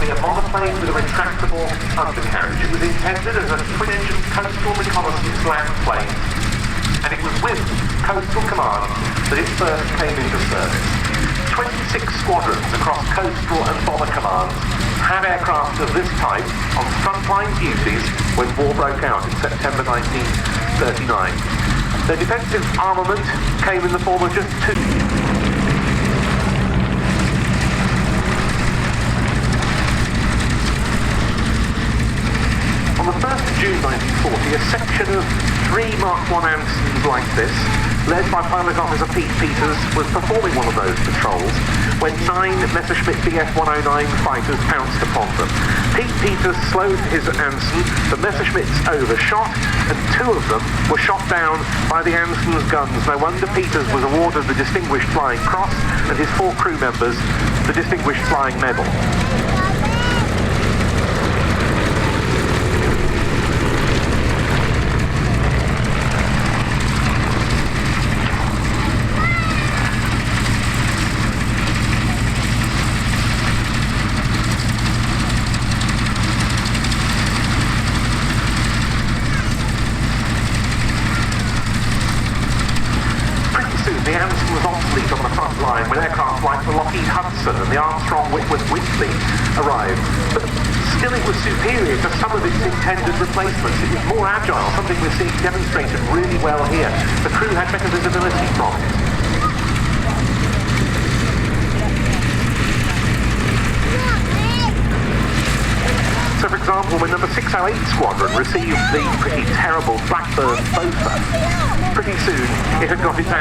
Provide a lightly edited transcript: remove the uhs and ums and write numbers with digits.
be a monoplane with a retractable undercarriage. It was intended as a twin-engine coastal reconnaissance land plane, and it was with Coastal Command that it first came into service. 26 squadrons across coastal and bomber commands had aircraft of this type on frontline duties when war broke out in September 1939. Their defensive armament came in the form of just two. On the 1st of June 1940, a section of 3 Mark I Ansons like this, led by Pilot Officer Pete Peters, was performing one of those patrols when 9 Messerschmitt Bf-109 fighters pounced upon them. Pete Peters slowed his Anson, the Messerschmitts overshot, and 2 of them were shot down by the Anson's guns. No wonder Peters was awarded the Distinguished Flying Cross and his 4 crew members the Distinguished Flying Medal. The Anson was obsolete on the front line when aircraft like the Lockheed Hudson and the Armstrong Whitworth arrived. But still it was superior to some of its intended replacements. It was more agile, something we're seeing demonstrated really well here. The crew had better visibility from it. So, for example, when number 608 Squadron received the pretty terrible Blackbird Bofa, pretty soon it had got its